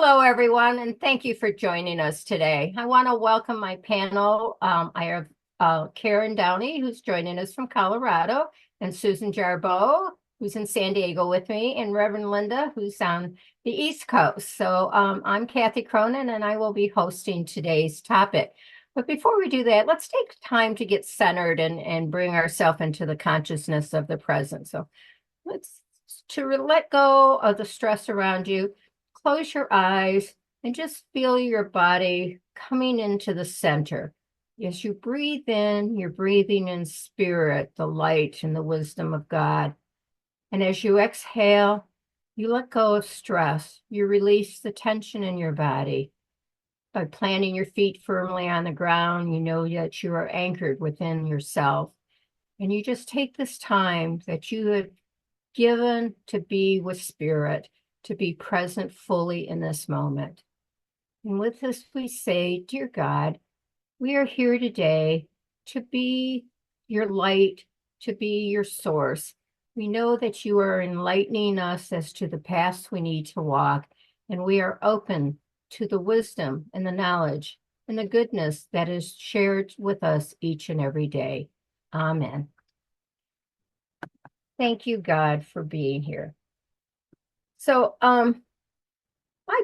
Hello, everyone, and thank you for joining us today. I want to welcome my panel. I have Karen Downy, who's joining us from Colorado, and Susan Jarboe, who's in San Diego with me, and Reverend Linda, who's on the East Coast. So I'm Kathy Cronin, and I will be hosting today's topic. But before we do that, let's take time to get centered and bring ourselves into the consciousness of the present. So let go of the stress around you. Close your eyes and just feel your body coming into the center. As you breathe in, you're breathing in spirit, the light and the wisdom of God. And as you exhale, you let go of stress. You release the tension in your body. By planting your feet firmly on the ground, you know that you are anchored within yourself. And you just take this time that you have given to be with spirit, to be present fully in this moment. And with this, we say, Dear God, we are here today to be your light, to be your source. We know that you are enlightening us as to the paths we need to walk, and we are open to the wisdom and the knowledge and the goodness that is shared with us each and every day. Amen. Thank you, God, for being here. So, my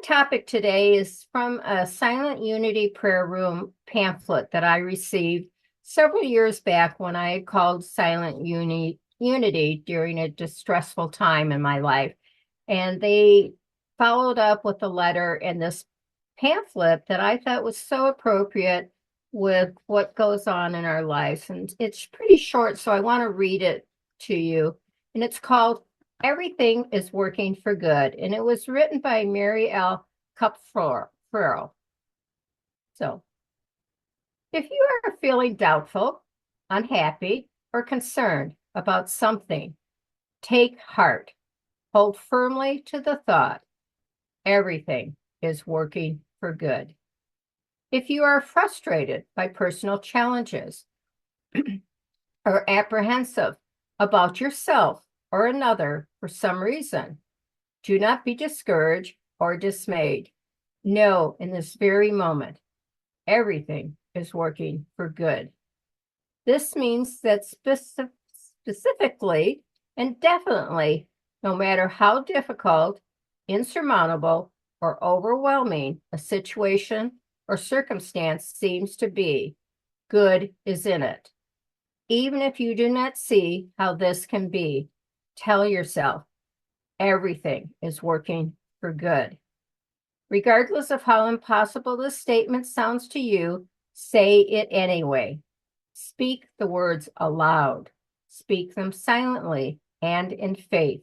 topic today is from a Silent Unity Prayer Room pamphlet that I received several years back when I had called Silent Unity during a distressful time in my life. And they followed up with a letter in this pamphlet that I thought was so appropriate with what goes on in our lives. And it's pretty short, so I want to read it to you. And it's called Everything is Working for Good. And it was written by Mary L. Kupferle. So, if you are feeling doubtful, unhappy, or concerned about something, take heart. Hold firmly to the thought, everything is working for good. If you are frustrated by personal challenges or apprehensive about yourself or another for some reason, do not be discouraged or dismayed. Know in this very moment, everything is working for good. This means that specifically and definitely, no matter how difficult, insurmountable, or overwhelming a situation or circumstance seems to be, good is in it. Even if you do not see how this can be, tell yourself, everything is working for good. Regardless of how impossible this statement sounds to you, say it anyway. Speak the words aloud. Speak them silently and in faith.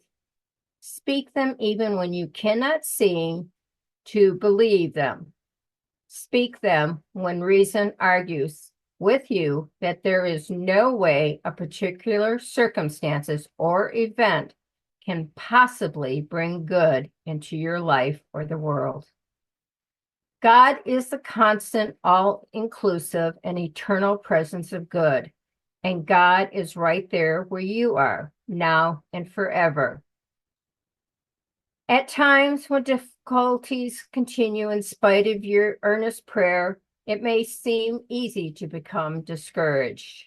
Speak them even when you cannot seem to believe them. Speak them when reason argues with you that there is no way a particular circumstances or event can possibly bring good into your life or the world. God is the constant, all-inclusive, and eternal presence of good, and God is right there where you are, now and forever. At times when difficulties continue in spite of your earnest prayer, it may seem easy to become discouraged.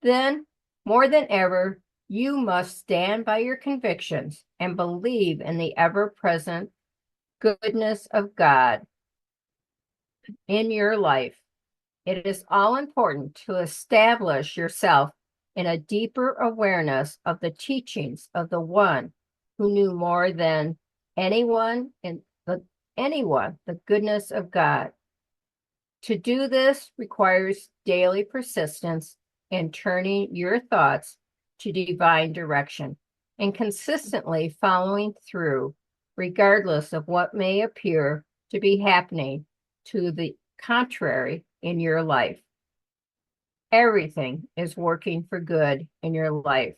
Then, more than ever, you must stand by your convictions and believe in the ever-present goodness of God in your life. It is all important to establish yourself in a deeper awareness of the teachings of the one who knew more than anyone the goodness of God. To do this requires daily persistence in turning your thoughts to divine direction and consistently following through, regardless of what may appear to be happening to the contrary in your life. Everything is working for good in your life.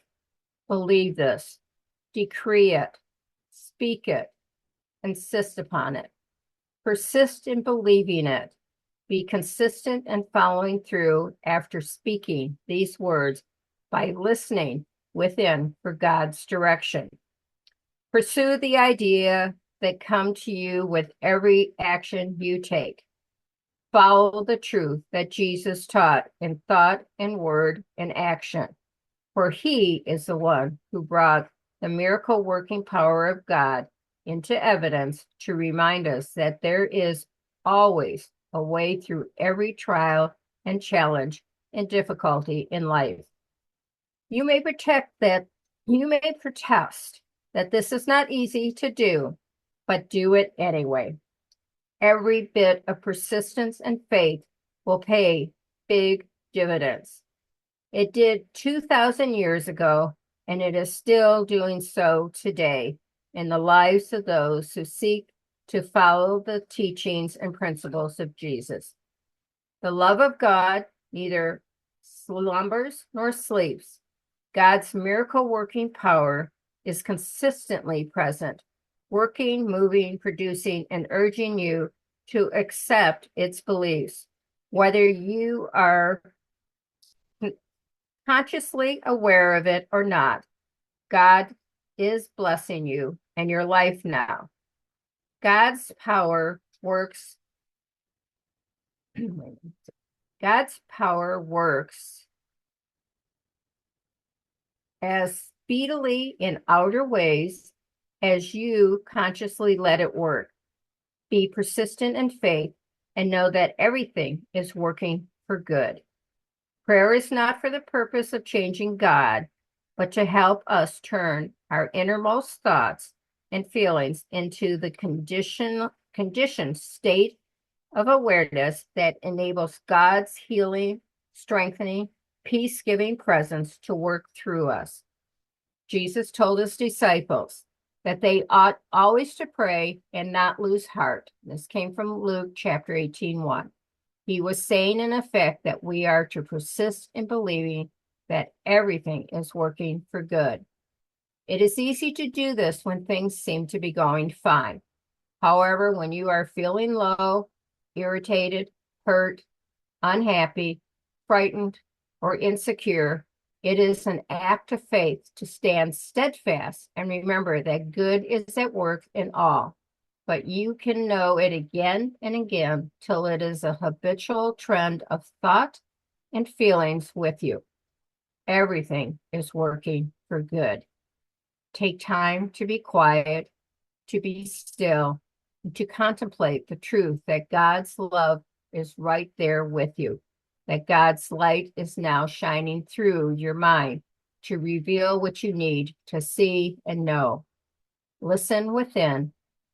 Believe this, decree it, speak it, insist upon it. Persist in believing it. Be consistent in following through after speaking these words by listening within for God's direction. Pursue the idea that come to you with every action you take. Follow the truth that Jesus taught in thought and word and action, for he is the one who brought the miracle working power of God into evidence to remind us that there is always a way through every trial and challenge and difficulty in life. You may protest that this is not easy to do, but do it anyway. Every bit of persistence and faith will pay big dividends. It did 2,000 years ago, and it is still doing so today in the lives of those who seek to follow the teachings and principles of Jesus. The love of God neither slumbers nor sleeps. God's miracle working power is consistently present, working, moving, producing, and urging you to accept its beliefs, whether you are consciously aware of it or not. God is blessing you and your life now. God's power works. God's power works as speedily in outer ways as you consciously let it work. Be persistent in faith and know that everything is working for good. Prayer is not for the purpose of changing God, but to help us turn our innermost thoughts and feelings into the conditioned state of awareness that enables God's healing, strengthening, peace-giving presence to work through us. Jesus told his disciples that they ought always to pray and not lose heart. This came from Luke chapter 18:1. He was saying in effect that we are to persist in believing that everything is working for good. It is easy to do this when things seem to be going fine. However, when you are feeling low, irritated, hurt, unhappy, frightened, or insecure, it is an act of faith to stand steadfast and remember that good is at work in all. But you can know it again and again till it is a habitual trend of thought and feelings with you. Everything is working for good. Take time to be quiet, to be still, and to contemplate the truth that God's love is right there with you, that God's light is now shining through your mind to reveal what you need to see and know. Listen within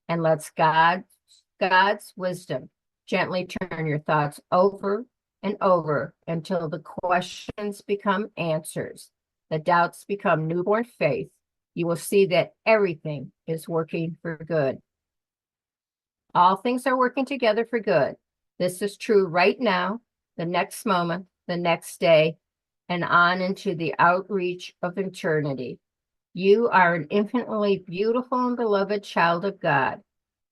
and let God's wisdom gently turn your thoughts over and over until the questions become answers, the doubts become newborn faith. You will see that everything is working for good. All things are working together for good. This is true right now, the next moment, the next day, and on into the outreach of eternity. You are an infinitely beautiful and beloved child of God.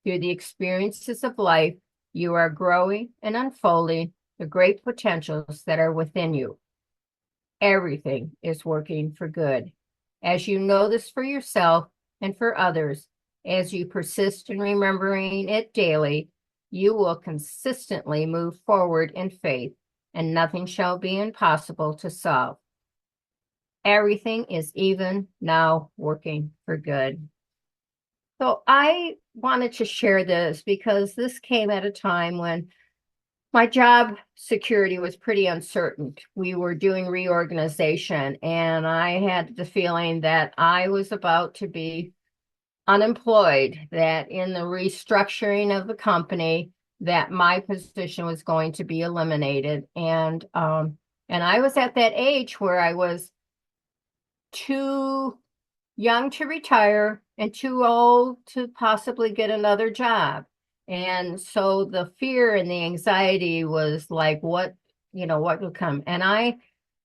Through the experiences of life, you are growing and unfolding the great potentials that are within you. Everything is working for good. As you know this for yourself and for others, as you persist in remembering it daily, you will consistently move forward in faith, and nothing shall be impossible to solve. Everything is even now working for good. So I wanted to share this because this came at a time when my job security was pretty uncertain. We were doing reorganization, and I had the feeling that I was about to be unemployed, that in the restructuring of the company, that my position was going to be eliminated. And I was at that age where I was too young to retire and too old to possibly get another job. And so the fear and the anxiety was like, what will come? And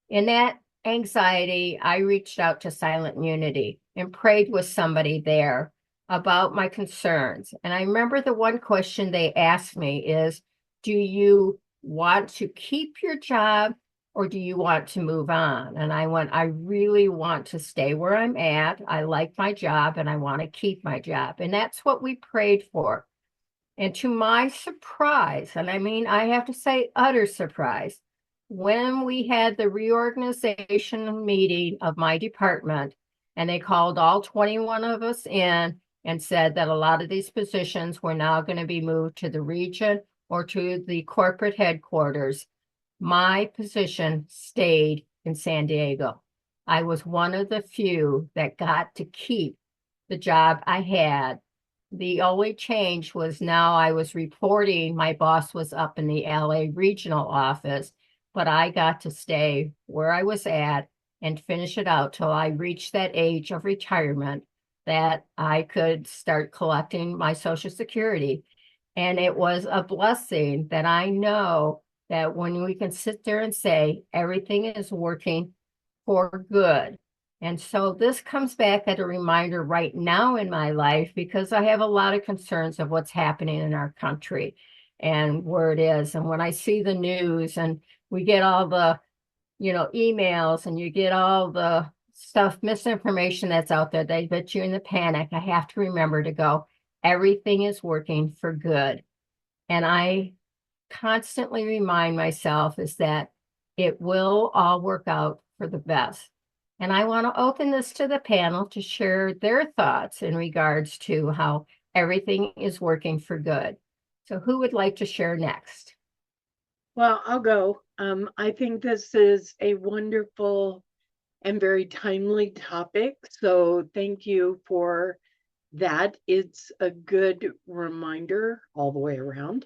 in that anxiety, I reached out to Silent Unity and prayed with somebody there about my concerns. And I remember the one question they asked me is, do you want to keep your job or do you want to move on? And I went, I really want to stay where I'm at. I like my job and I want to keep my job. And that's what we prayed for. And to my surprise, and I mean, I have to say, utter surprise, when we had the reorganization meeting of my department, and they called all 21 of us in and said that a lot of these positions were now going to be moved to the region or to the corporate headquarters, my position stayed in San Diego. I was one of the few that got to keep the job I had. The only change was now I was reporting, my boss was up in the LA regional office, but I got to stay where I was at and finish it out till I reached that age of retirement that I could start collecting my Social Security. And it was a blessing that I know that when we can sit there and say everything is working for good. And so this comes back at a reminder right now in my life because I have a lot of concerns of what's happening in our country and where it is. And when I see the news and we get all the, emails and you get all the stuff, misinformation that's out there, they put you in the panic. I have to remember to go, everything is working for good. And I constantly remind myself is that it will all work out for the best. And I want to open this to the panel to share their thoughts in regards to how everything is working for good. So who would like to share next? Well, I'll go. I think this is a wonderful and very timely topic. So thank you for that. It's a good reminder all the way around.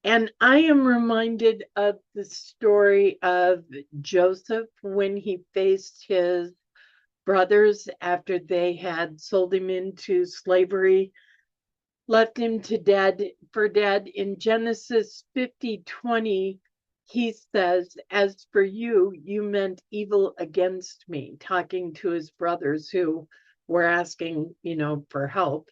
And I am reminded of the story of Joseph when he faced his brothers after they had sold him into slavery, left him to dead for dead. In Genesis 50:20, he says, "As for you, you meant evil against me," talking to his brothers who were asking, for help.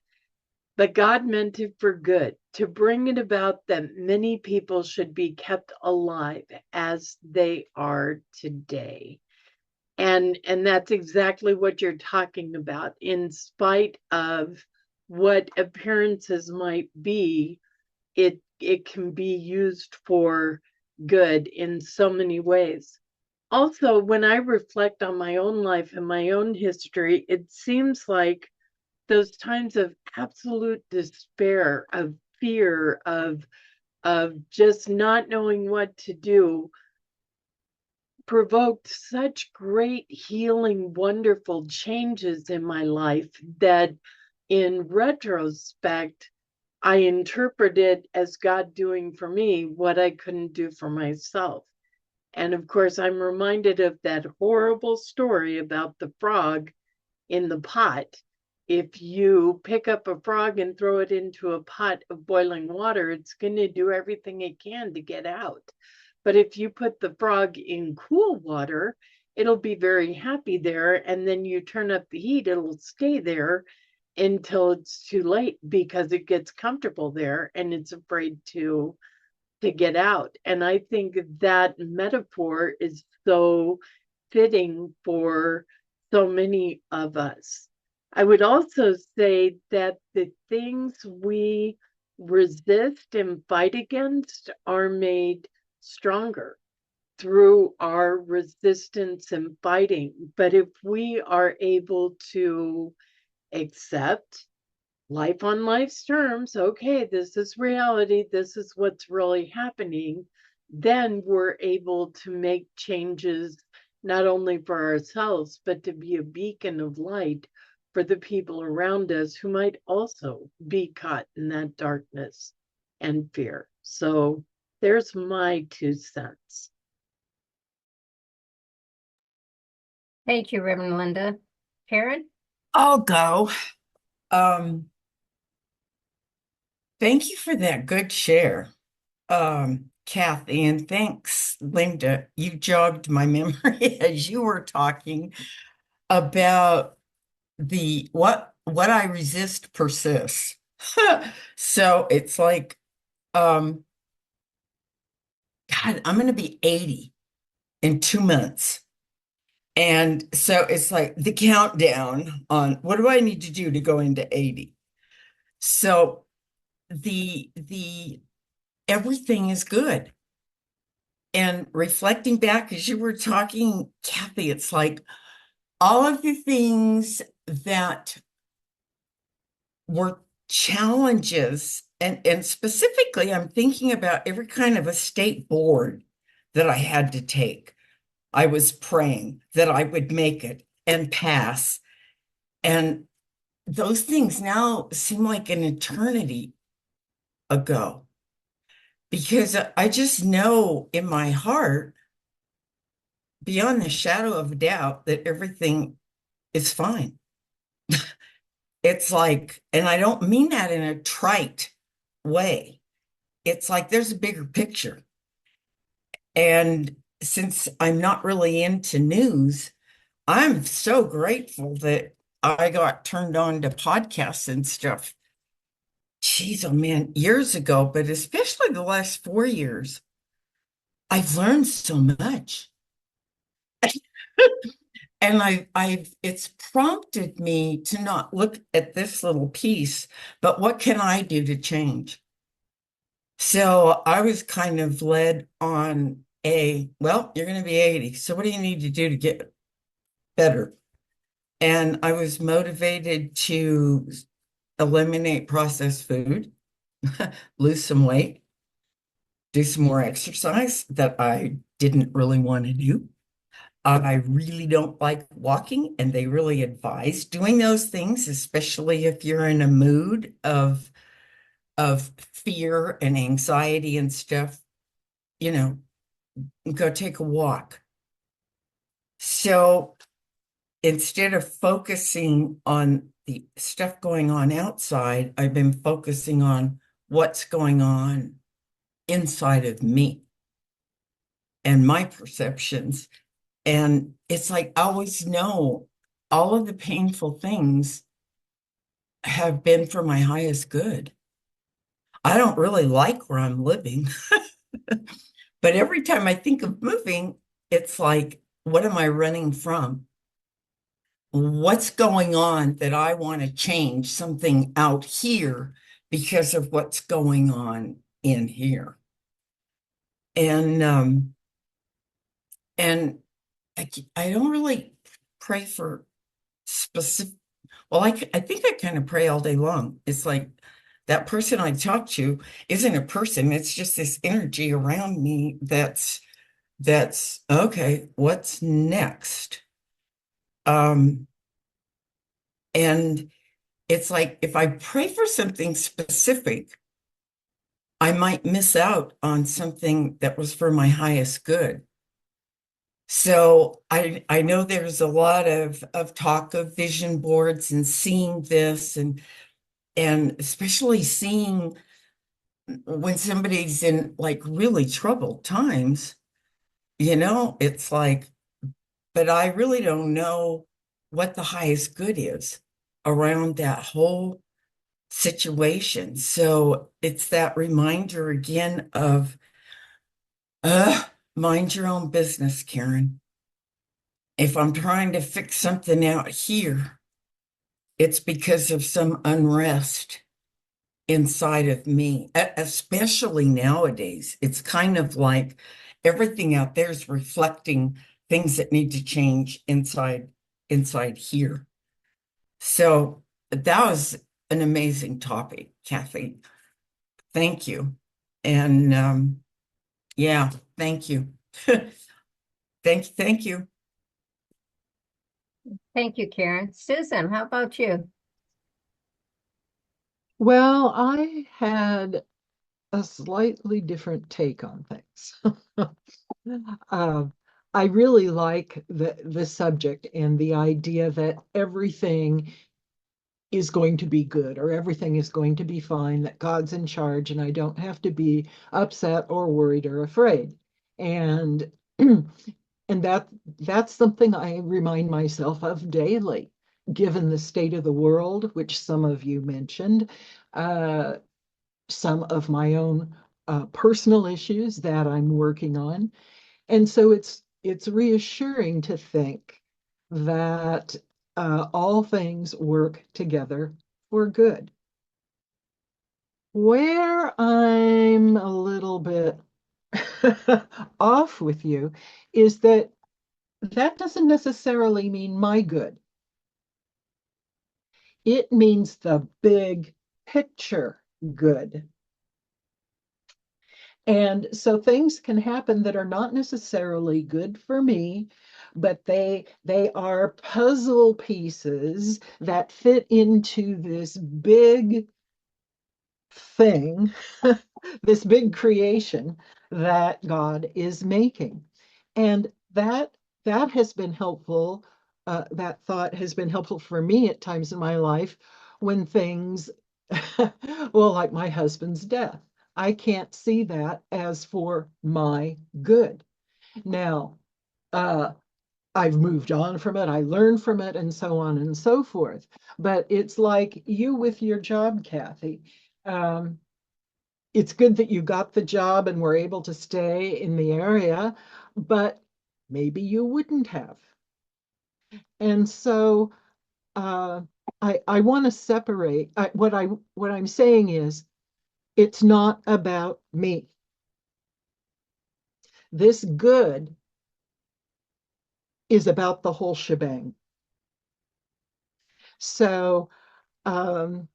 But God meant it for good, to bring it about that many people should be kept alive as they are today. And that's exactly what you're talking about. In spite of what appearances might be, it can be used for good in so many ways. Also, when I reflect on my own life and my own history, it seems like those times of absolute despair, of fear, of just not knowing what to do provoked such great healing, wonderful changes in my life that in retrospect, I interpret it as God doing for me what I couldn't do for myself. And of course, I'm reminded of that horrible story about the frog in the pot. If you pick up a frog and throw it into a pot of boiling water, it's going to do everything it can to get out. But if you put the frog in cool water, it'll be very happy there. And then you turn up the heat, it'll stay there until it's too late because it gets comfortable there and it's afraid to get out. And I think that metaphor is so fitting for so many of us. I would also say that the things we resist and fight against are made stronger through our resistance and fighting. But if we are able to accept life on life's terms, okay, this is reality, this is what's really happening, then we're able to make changes not only for ourselves, but to be a beacon of light for the people around us who might also be caught in that darkness and fear. So there's my 2 cents. Thank you, Reverend Linda. Karen? I'll go. Um, Thank you for that good share, Kathy, and thanks, Linda. You jogged my memory as you were talking about the what I resist persists. So it's like, God, I'm going to be 80 in 2 months. And so it's like the countdown on what do I need to do to go into 80? So the everything is good. And reflecting back as you were talking, Kathy, it's like all of the things that were challenges, and specifically, I'm thinking about every kind of a state board that I had to take. I was praying that I would make it and pass. And those things now seem like an eternity ago because I just know in my heart, beyond the shadow of a doubt, that everything is fine. It's like, and I don't mean that in a trite way. It's like there's a bigger picture. And since I'm not really into news, I'm so grateful that I got turned on to podcasts and stuff. Geez, oh man, years ago, but especially the last 4 years, I've learned so much. And it's prompted me to not look at this little piece, but what can I do to change? So I was kind of led on well, you're going to be 80. So what do you need to do to get better? And I was motivated to eliminate processed food, lose some weight, do some more exercise that I didn't really want to do. I really don't like walking, and they really advise doing those things, especially if you're in a mood of fear and anxiety and stuff, you know, go take a walk. So instead of focusing on the stuff going on outside, I've been focusing on what's going on inside of me and my perceptions. And it's like I always know all of the painful things have been for my highest good. I don't really like where I'm living, but every time I think of moving, it's like, what am I running from? What's going on that I want to change something out here because of what's going on in here? And and I don't really pray for specific. Well, I think I kind of pray all day long. It's like that person I talk to isn't a person. It's just this energy around me that's okay, what's next? Um, and it's like if I pray for something specific, I might miss out on something that was for my highest good. So I know there's a lot of talk of vision boards and seeing this and especially seeing when somebody's in like really troubled times, it's like, but I really don't know what the highest good is around that whole situation. So it's that reminder again of, mind your own business, Karen. If I'm trying to fix something out here, it's because of some unrest inside of me, especially nowadays. It's kind of like everything out there is reflecting things that need to change inside here. So that was an amazing topic, Kathy. Thank you. And yeah, thank you. Thank you. Thank you, Karen. Susan, how about you? Well, I had a slightly different take on things. Uh, I really like the subject and the idea that everything is going to be good or everything is going to be fine, that God's in charge and I don't have to be upset or worried or afraid. And and that's something I remind myself of daily, given the state of the world, which some of you mentioned, some of my own personal issues that I'm working on. And so it's reassuring to think that all things work together for good. Where I'm a little bit off with you is that that doesn't necessarily mean my good. It means the big picture good. And so things can happen that are not necessarily good for me, but they are puzzle pieces that fit into this big thing, this big creation that God is making. And that has been helpful. That thought has been helpful for me at times in my life when things, well, like my husband's death. I can't see that as for my good. Now, uh, I've moved on from it, I learned from it, and so on and so forth. But it's like you with your job, Kathy. Um, it's good that you got the job and were able to stay in the area, but maybe you wouldn't have. And so uh, I want to separate. What I'm saying is, it's not about me. This good is about the whole shebang. So um,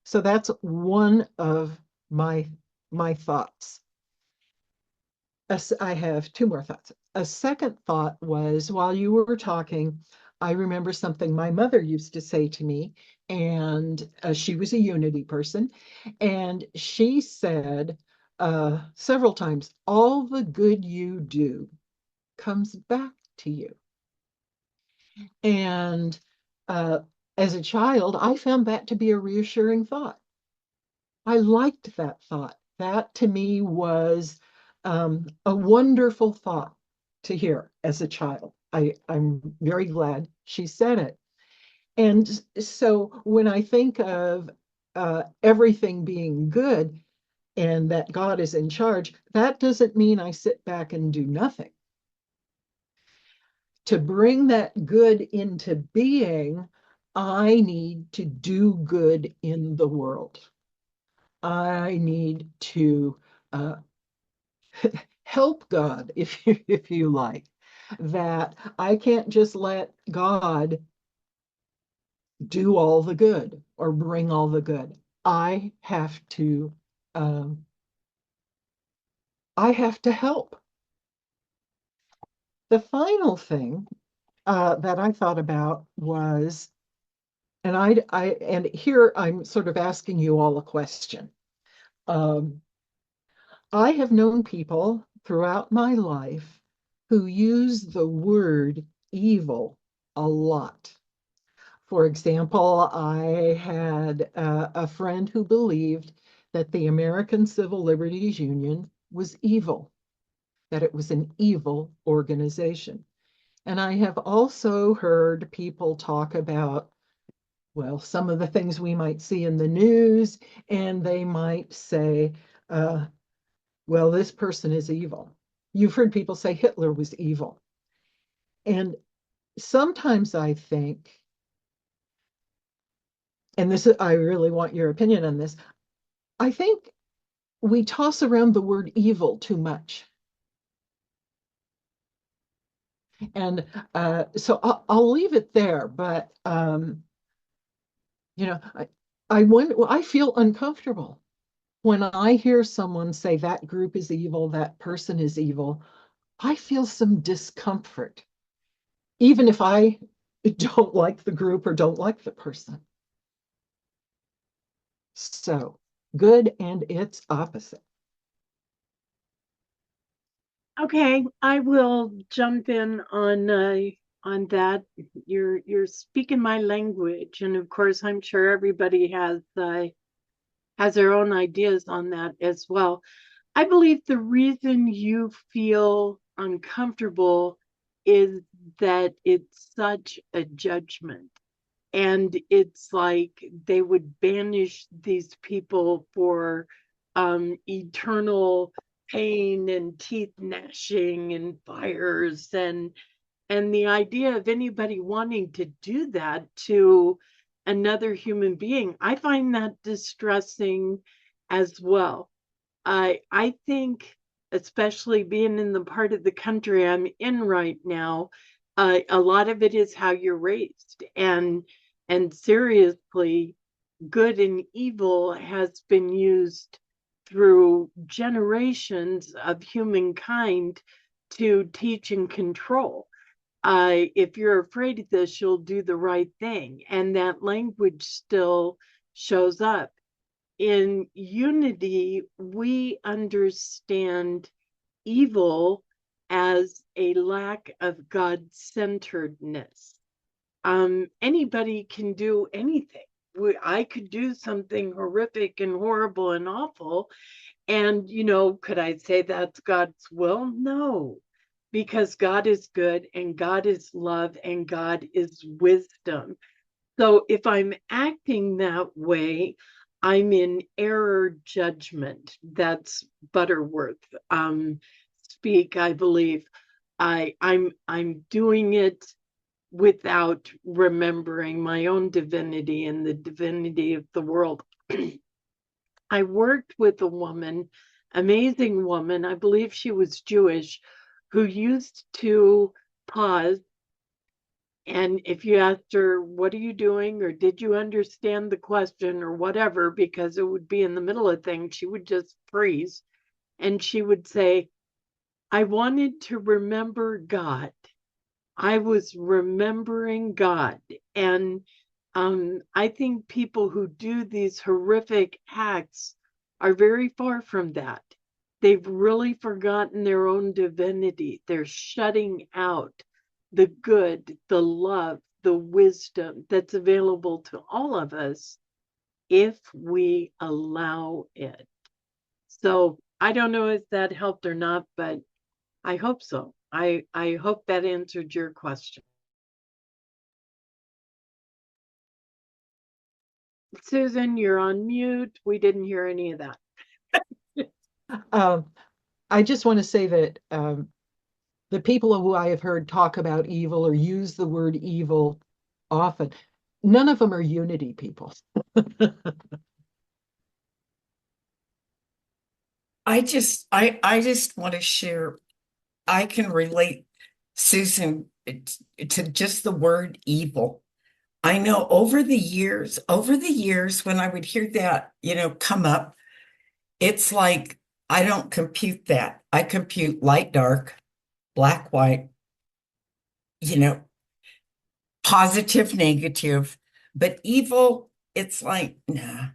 so that's one of my my thoughts. I have two more thoughts. A second thought was while you were talking, I remember something my mother used to say to me, and she was a unity person, and she said several times, all the good you do comes back to you. And uh, as a child, I found that to be a reassuring thought. I liked that thought. That to me was a wonderful thought to hear as a child. I'm very glad she said it. And so when I think of everything being good and that God is in charge, that doesn't mean I sit back and do nothing. To bring that good into being, I need to do good in the world. I need to uh, help God, if you like. That I can't just let God do all the good or bring all the good. I have to um, I have to help. The final thing that I thought about was, and here I'm sort of asking you all a question. Um, I have known people throughout my life who use the word evil a lot. For example, I had a friend who believed that the American Civil Liberties Union was evil, that it was an evil organization. And I have also heard people talk about, well, some of the things we might see in the news, and they might say, well, this person is evil. You've heard people say Hitler was evil. And sometimes I think, and this I really want your opinion on this, I think we toss around the word evil too much. And so I'll leave it there, but you know, I wonder, well, I feel uncomfortable when I hear someone say that group is evil, that person is evil. I feel some discomfort, even if I don't like the group or don't like the person. So good and its opposite. Okay, I will jump in on that. You're speaking my language, and of course, I'm sure everybody has their own ideas on that as well. I believe the reason you feel uncomfortable is that it's such a judgment. And it's like they would banish these people for eternal pain and teeth gnashing and fires and the idea of anybody wanting to do that to another human being, I find that distressing as well. I think, especially being in the part of the country I'm in right now, a lot of it is how you're raised, and seriously, good and evil has been used through generations of humankind to teach and control. If you're afraid of this, you'll do the right thing. And that language still shows up. In unity, we understand evil as a lack of God-centeredness. Anybody can do anything. I could do something horrific and horrible and awful. And, could I say that's God's will? No, because God is good and God is love and God is wisdom. So if I'm acting that way, I'm in error judgment. That's Butterworth speak, I believe. I'm doing it without remembering my own divinity and the divinity of the world. I worked with a woman, amazing woman, I believe she was Jewish, who used to pause. And if you asked her, what are you doing? Or did you understand the question or whatever, because it would be in the middle of things, she would just freeze. And she would say, I wanted to remember God. I was remembering God. And I think people who do these horrific acts are very far from that. They've really forgotten their own divinity. They're shutting out the good, the love, the wisdom that's available to all of us if we allow it. So I don't know if that helped or not, but I hope so. I hope that answered your question. Susan, you're on mute. We didn't hear any of that. I just want to say that the people who I have heard talk about evil or use the word evil often, none of them are unity people. I just want to share. I can relate, Susan, to just the word evil. I know over the years, when I would hear that, come up, it's like I don't compute that. I compute light, dark, black, white, positive, negative, but evil, it's like, nah.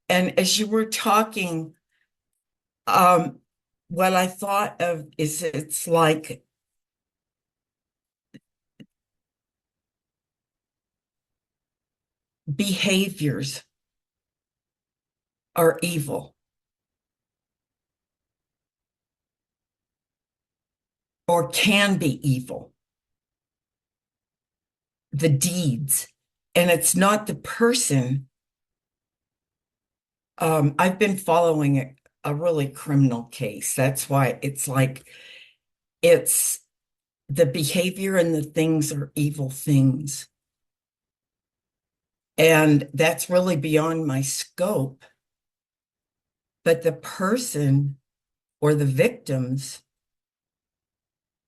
And as you were talking, what I thought of is it's like behaviors are evil or can be evil. The deeds, and it's not the person. I've been following a really criminal case. That's why it's like it's the behavior and the things are evil things. And that's really beyond my scope. But the person or the victims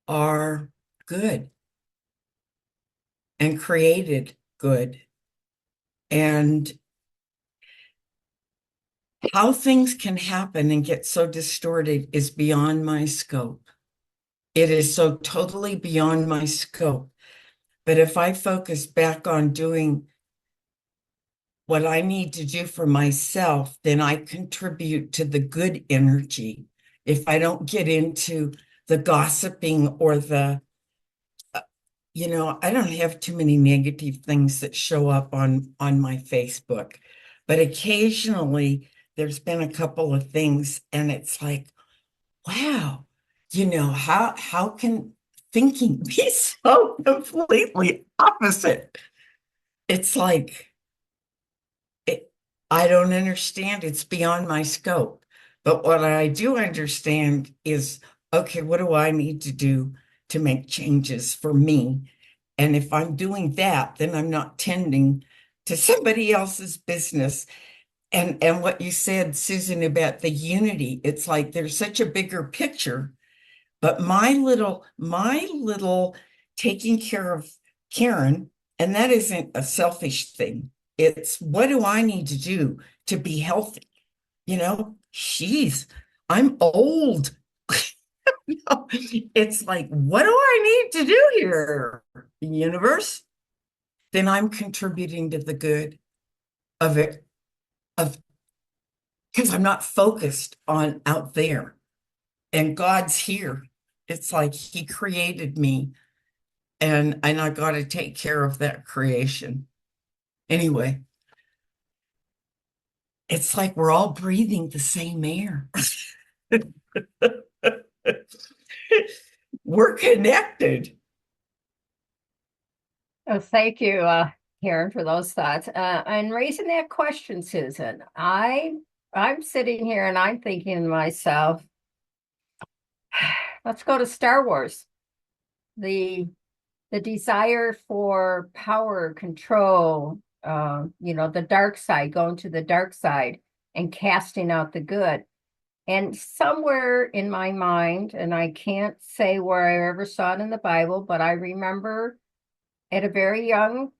are good and created good. And how things can happen and get so distorted is beyond my scope. It is so totally beyond my scope. But if I focus back on doing what I need to do for myself, then I contribute to the good energy. If I don't get into the gossiping or I don't have too many negative things that show up on my Facebook, but occasionally there's been a couple of things and it's like, wow, how can thinking be so completely opposite? It's like, I don't understand. It's beyond my scope. But what I do understand is, okay, what do I need to do to make changes for me? And if I'm doing that, then I'm not tending to somebody else's business. And what you said, Susan, about the unity, it's like there's such a bigger picture, but my little taking care of Karen, and that isn't a selfish thing. It's what do I need to do to be healthy? I'm old. It's like, what do I need to do here, universe? Then I'm contributing to the good of it, of because I'm not focused on out there and God's here. It's like He created me and I got to take care of that creation. Anyway, it's like we're all breathing the same air. We're connected. Oh, thank you, Karen, for those thoughts. And raising that question, Susan, I'm sitting here and I'm thinking to myself, let's go to Star Wars. The desire for power, control, the dark side, going to the dark side and casting out the good. And somewhere in my mind, and I can't say where I ever saw it in the Bible, but I remember at a very young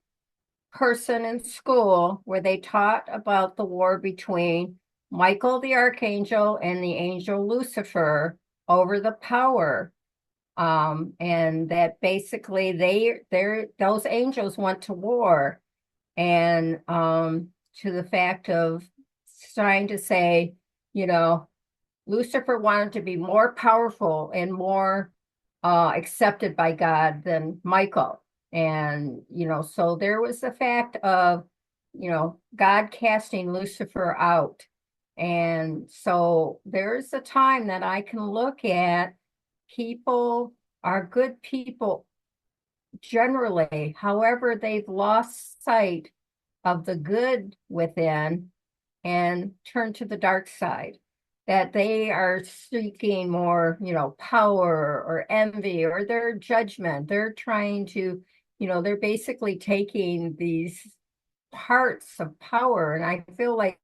person in school where they taught about the war between Michael the archangel and the angel Lucifer over the power. And that basically those angels went to war, and to the fact of trying to say, you know, Lucifer wanted to be more powerful and more accepted by God than Michael. And, so there was the fact of, God casting Lucifer out. And so there's a time that I can look at people are good people generally. However, they've lost sight of the good within and turned to the dark side. That they are seeking more, power or envy or their judgment. They're trying to, they're basically taking these parts of power. And I feel like,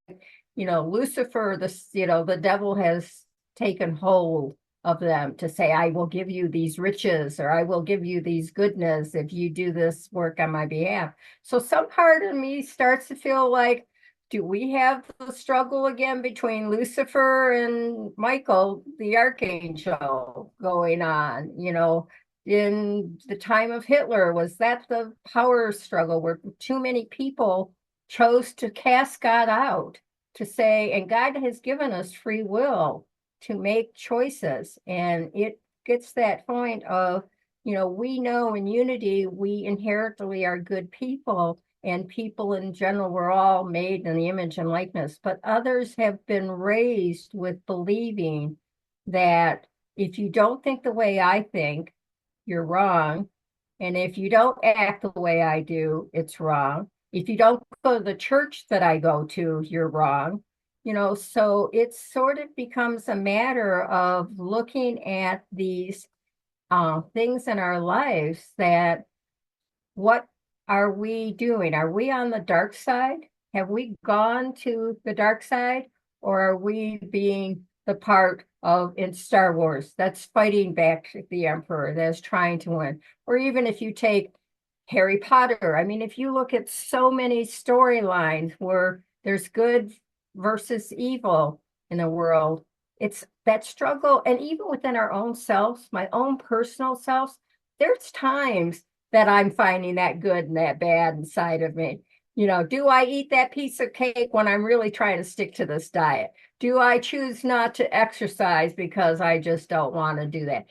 Lucifer, the devil has taken hold of them to say, I will give you these riches or I will give you these goodness if you do this work on my behalf. So some part of me starts to feel like, do we have the struggle again between Lucifer and Michael, the archangel, going on? In the time of Hitler, was that the power struggle where too many people chose to cast God out, to say, and God has given us free will to make choices. And it gets that point of, we know in unity, we inherently are good people, and people in general, we're all made in the image and likeness. But others have been raised with believing that if you don't think the way I think, you're wrong. And if you don't act the way I do, it's wrong. If you don't go to the church that I go to, you're wrong. So it sort of becomes a matter of looking at these things in our lives that what are we doing? Are we on the dark side? Have we gone to the dark side? Or are we being the part of in Star Wars that's fighting back the Emperor, that's trying to win? Or even if you take Harry Potter, I mean, if you look at so many storylines where there's good versus evil in the world, it's that struggle. And even within our own selves, my own personal selves, there's times that I'm finding that good and that bad inside of me. Do I eat that piece of cake when I'm really trying to stick to this diet? Do I choose not to exercise because I just don't want to do that?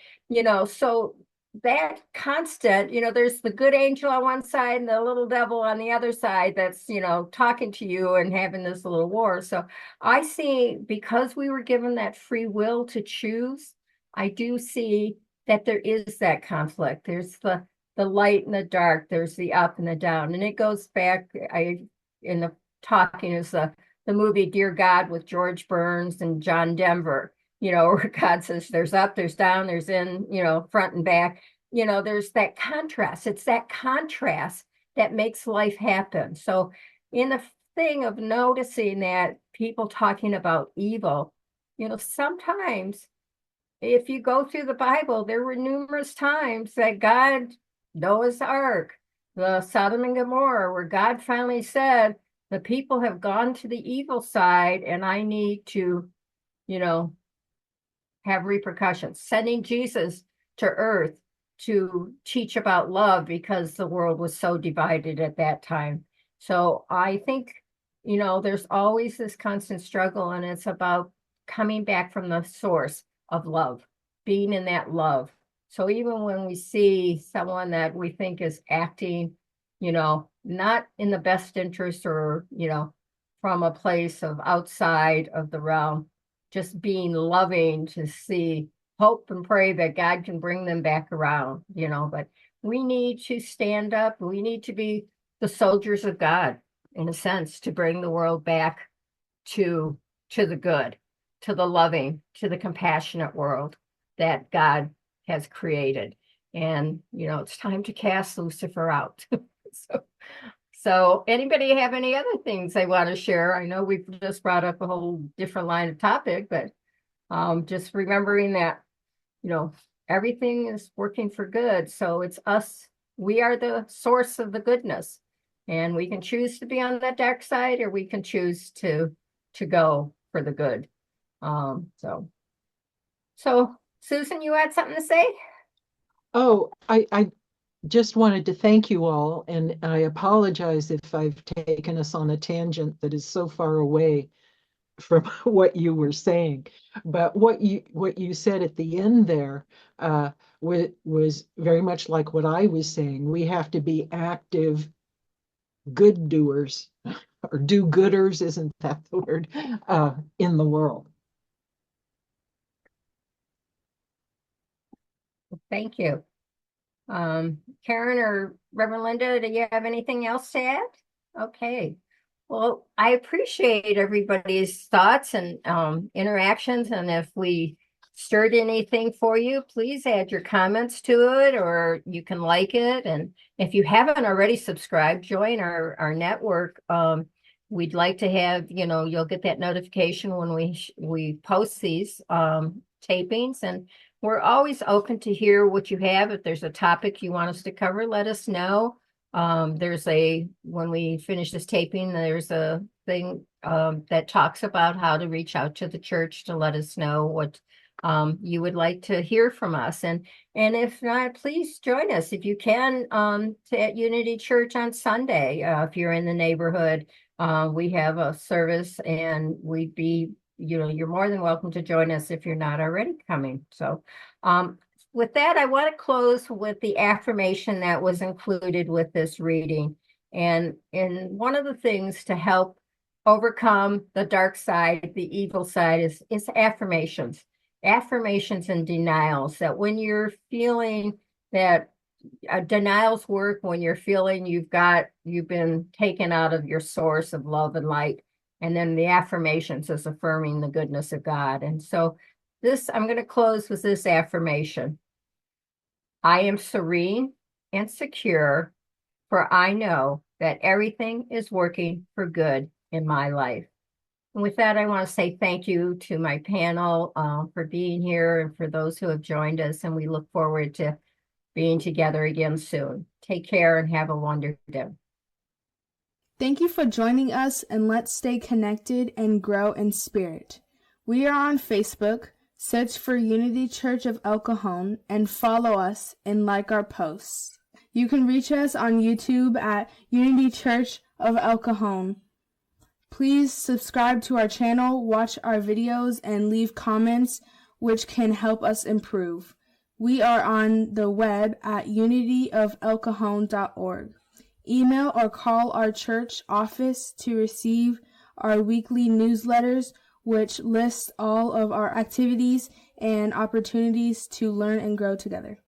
So that constant, there's the good angel on one side and the little devil on the other side that's, talking to you and having this little war. So I see, because we were given that free will to choose, I do see that there is that conflict. There's the light and the dark, there's the up and the down. And it goes back, in the talking is the movie Dear God with George Burns and John Denver, where God says there's up, there's down, there's in, front and back. There's that contrast. It's that contrast that makes life happen. So in the thing of noticing that people talking about evil, sometimes if you go through the Bible, there were numerous times that God, Noah's Ark, the Sodom and Gomorrah, where God finally said, the people have gone to the evil side and I need to, have repercussions. Sending Jesus to earth to teach about love because the world was so divided at that time. So I think, there's always this constant struggle, and it's about coming back from the source of love, being in that love. So even when we see someone that we think is acting, not in the best interest or, from a place of outside of the realm, just being loving to see, hope and pray that God can bring them back around, but we need to stand up. We need to be the soldiers of God, in a sense, to bring the world back to the good, to the loving, to the compassionate world that God has created. And, it's time to cast Lucifer out. So anybody have any other things they want to share? I know we've just brought up a whole different line of topic, but just remembering that, everything is working for good. So it's us. We are the source of the goodness, and we can choose to be on that dark side, or we can choose to go for the good. So Susan, you had something to say? Oh, I just wanted to thank you all, and I apologize if I've taken us on a tangent that is so far away from what you were saying. But what you said at the end there was very much like what I was saying. We have to be active good doers or do-gooders, isn't that the word, in the world. Thank you. Karen or Reverend Linda, do you have anything else to add? Okay. Well, I appreciate everybody's thoughts and interactions. And if we stirred anything for you, please add your comments to it, or you can like it. And if you haven't already subscribed, join our network. We'd like to have, you'll get that notification when we post these tapings. And we're always open to hear what you have. If there's a topic you want us to cover, let us know. When we finish this taping, there's a thing that talks about how to reach out to the church to let us know what you would like to hear from us. And if not, please join us if you can at Unity Church on Sunday. If you're in the neighborhood, we have a service, and we'd be, you're more than welcome to join us if you're not already coming. So with that, I want to close with the affirmation that was included with this reading. And one of the things to help overcome the dark side, the evil side, is affirmations. Affirmations and denials. That when you're feeling that denials work, when you're feeling you've been taken out of your source of love and light. And then the affirmations is affirming the goodness of God. And so I'm going to close with this affirmation. I am serene and secure, for I know that everything is working for good in my life. And with that, I want to say thank you to my panel for being here, and for those who have joined us. And we look forward to being together again soon. Take care and have a wonderful day. Thank you for joining us, and let's stay connected and grow in spirit. We are on Facebook. Search for Unity Church of El Cajon and follow us and like our posts. You can reach us on YouTube at Unity Church of El Cajon. Please subscribe to our channel, watch our videos, and leave comments, which can help us improve. We are on the web at unityofelcajon.org. Email or call our church office to receive our weekly newsletters, which lists all of our activities and opportunities to learn and grow together.